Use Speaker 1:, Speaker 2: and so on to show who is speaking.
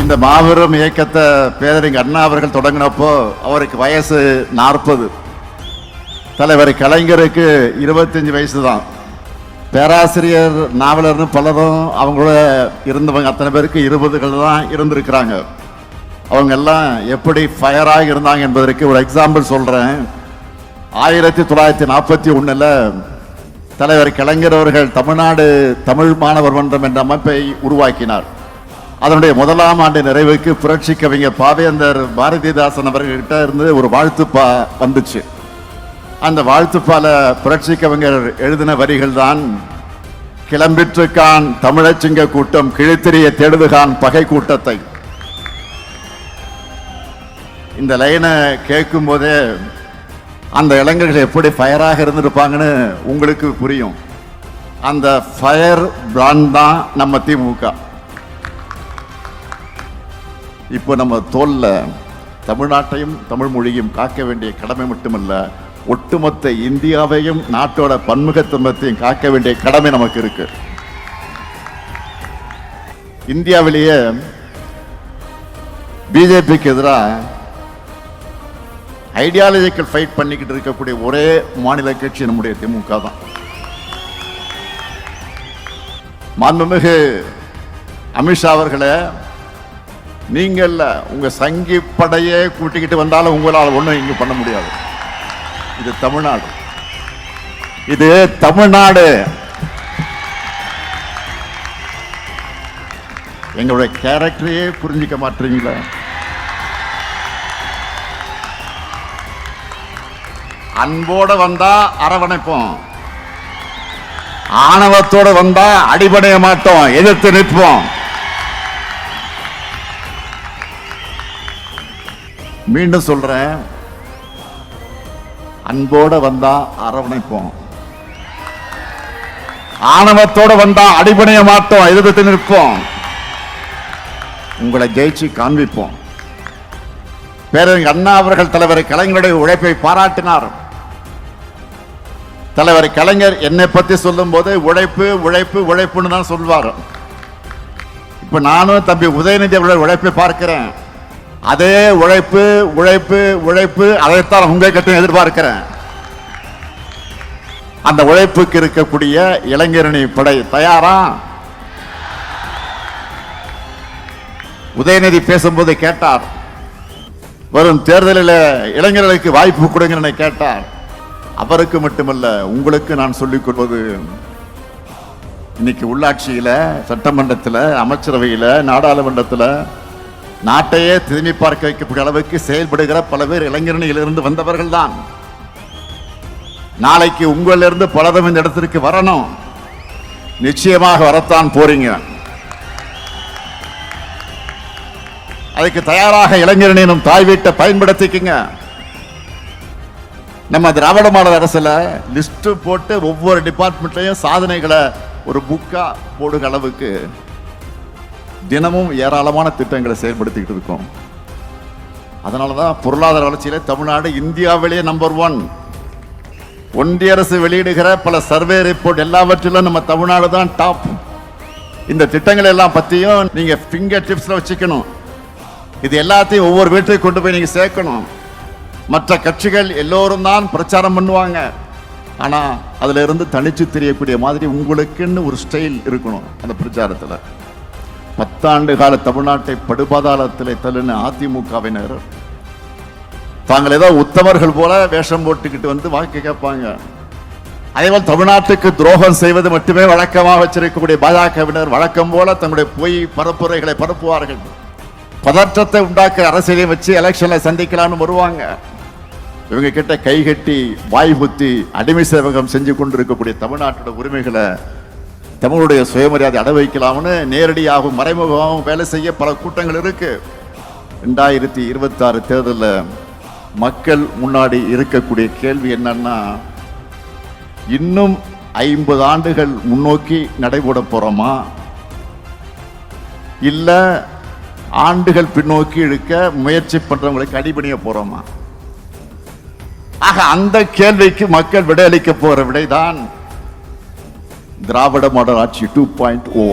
Speaker 1: இந்த மாபெரும் இயக்கத்தை பேரறிஞர் அண்ணா அவர்கள் தொடங்கினப்போ அவருக்கு வயசு 40. தலைவர் கலைஞருக்கு 25 வயசு தான். பேராசிரியர் நாவலர்னு பலரும் அவங்களோட இருந்தவங்க அத்தனை பேருக்கு 20கள் தான் இருந்திருக்கிறாங்க. அவங்க எல்லாம் எப்படி ஃபயராக இருந்தாங்க என்பதற்கு ஒரு எக்ஸாம்பிள் சொல்றேன். 1941 தலைவர் கலைஞர் அவர்கள் தமிழ்நாடு தமிழ் மாணவர் மன்றம் என்ற அமைப்பை உருவாக்கினார். அதனுடைய 1ஆம் ஆண்டு நிறைவுக்கு புரட்சி கவிஞர் பாவேந்தர் பாரதிதாசன் அவர்கிட்ட இருந்து ஒரு வாழ்த்துப்பா வந்துச்சு. அந்த வாழ்த்துப்பால புரட்சி கவிஞர் எழுதின வரிகள் தான், கிளம்பிற்றுக்கான் தமிழச்சிங்க கூட்டம் கிழித்திரிய தேடுதுகான் பகை கூட்டத்தை. இந்த லைனை கேட்கும் போதே அந்த இளைஞர்கள் எப்படி ஃபயராக இருந்திருப்பாங்கன்னு உங்களுக்கு புரியும். அந்த ஃபயர் பிராண்ட் தான் நம்ம திமுக. இப்போ நம்ம தோல்ல தமிழ்நாட்டையும் தமிழ் மொழியும் காக்க வேண்டிய கடமை மட்டுமல்ல, ஒட்டுமொத்த இந்தியாவையும் நாட்டோட பன்முகத்தன்மையையும் காக்க வேண்டிய கடமை நமக்கு இருக்கு. இந்தியாவிலேயே பிஜேபிக்கு எதிராக ஐடியாலஜிக்கல் ஃபைட் பண்ணிக்கிட்டு இருக்கக்கூடிய ஒரே மாநில கட்சி நம்முடைய திமுக தான். மாண்புமிகு அமித்ஷா அவர்களே, நீங்கள் உங்க சங்கி படையே கூட்டிக்கிட்டு வந்தாலும் உங்களால் ஒன்றும் இங்க பண்ண முடியாது. இது தமிழ்நாடு, இது தமிழ்நாடு. எங்களுடைய கேரக்டரையே புரிஞ்சிக்க மாட்டீங்களா? அன்போட வந்தா அரவணைப்போம், ஆணவத்தோட வந்தா அடிபடைய மாட்டோம், எதிர்த்து நிற்போம். மீண்டும் சொல்றேன், அன்போட வந்தா அரவணைப்போம், ஆணவத்தோட வந்தா அடிபடைய மாட்டோம், எதிர்த்து நிற்போம், உங்களை ஜெயிச்சு காண்பிப்போம். பேரறிஞர் அண்ணா அவர்கள் தலைவர் கலைஞருடைய உழைப்பை பாராட்டினார். தலைவர் கலைஞர் என்னை பத்தி சொல்லும் போது உழைப்பு உழைப்பு உழைப்புன்னு தான் சொல்வார். இப்ப நானும் தம்பி உதயநிதி அவருடைய உழைப்பை பார்க்கிறேன். அதே உழைப்பு உழைப்பு உழைப்பு, அதைத்தான் உங்ககிட்ட எதிர்பார்க்கிறேன். அந்த உழைப்புக்கு இருக்கக்கூடிய இளைஞரணி படை தயாரா? உதயநிதி பேசும்போது கேட்டார், வரும் தேர்தலில் இளைஞர்களுக்கு வாய்ப்பு கொடுங்க கேட்டார். அவருக்கு மட்டுமல்ல, உங்களுக்கு நான் சொல்லிக் கொள்வது, இன்னைக்கு உள்ளாட்சியில, சட்டமன்றத்தில், அமைச்சரவையில், நாடாளுமன்றத்தில் நாட்டையே திரும்பி பார்க்க வைக்கக்கூடிய அளவுக்கு செயல்படுகிற பல பேர் இளைஞரணியிலிருந்து வந்தவர்கள் தான். நாளைக்கு உங்களிலிருந்து பலரும் இந்த இடத்திற்கு வரணும். நிச்சயமாக வரத்தான் போறீங்க. அதுக்கு தயாராக இளைஞரணியும் தாய் வீட்டை பயன்படுத்திக்குங்க. நம்ம திராவிட மாடல் அரசுல லிஸ்ட் போட்டு ஒவ்வொரு டிபார்ட்மெண்ட்லயும் சாதனைகளை ஒரு புக்கா போடுகிற அளவுக்கு தினமும் ஏராளமான திட்டங்களை செயல்படுத்திக்கிட்டு இருக்கோம். அதனாலதான் பொருளாதார வளர்ச்சியில தமிழ்நாடு இந்தியாவிலேயே நம்பர் 1. ஒன்றிய அரசு வெளியிடுகிற பல சர்வே ரிப்போர்ட் எல்லாவற்றிலும் நம்ம தமிழ்நாடு தான் டாப். இந்த திட்டங்கள் எல்லாம் பத்தியும் நீங்க ஃபிங்கர் டிப்ஸ்ல வச்சுக்கணும். இது எல்லாத்தையும் ஒவ்வொரு வீட்டுக்கு கொண்டு போய் நீங்க சேர்க்கணும். மற்ற கட்சிகள் எல்லோரும் தான் பிரச்சாரம் பண்ணுவாங்க. ஆனா அதுல இருந்து தனிச்சு தெரியக்கூடிய மாதிரி உங்களுக்குன்னு ஒரு ஸ்டைல் இருக்கணும். அந்த பிரச்சாரத்துல 10 ஆண்டு கால தமிழ்நாட்டை படுபாதாளத்தில் தள்ளின அதிமுகவினர் தாங்கள் ஏதோ உத்தமர்கள் போல வேஷம் போட்டுக்கிட்டு வந்து வாக்கு கேட்பாங்க. அதேபோல் தமிழ்நாட்டுக்கு துரோகம் செய்வது மட்டுமே வழக்கமாக வச்சிருக்கக்கூடிய பாஜகவினர் வழக்கம் போல தங்களுடைய பொய் பரப்புரைகளை பரப்புவார்கள். பதற்றத்தை உண்டாக்க அரசியலை வச்சு எலெக்ஷன்ல சந்திக்கலாம்னு வருவாங்க. இவங்க கிட்ட கைகட்டி வாய் புத்தி அடிமை சேவகம் செஞ்சு கொண்டிருக்கக்கூடிய தமிழ்நாட்டோட உரிமைகளை, தமிழுடைய சுயமரியாதை அட வைக்கலாம்னு நேரடியாகவும் மறைமுகமாகவும் வேலை செய்ய பல கூட்டங்கள் இருக்கு. 2026 தேர்தலில் மக்கள் முன்னாடி இருக்கக்கூடிய கேள்வி என்னன்னா, இன்னும் 50 ஆண்டுகள் முன்னோக்கி நடைபெற போறோமா, இல்ல ஆண்டுகள் பின்னோக்கி இழுக்க முயற்சி பண்றவங்களுக்கு அடிபணிய போறோமா? ஆக அந்த கேள்விக்கு மக்கள் விடையளிக்க போற விடைதான் திராவிட மாடல் ஆட்சி 2.0.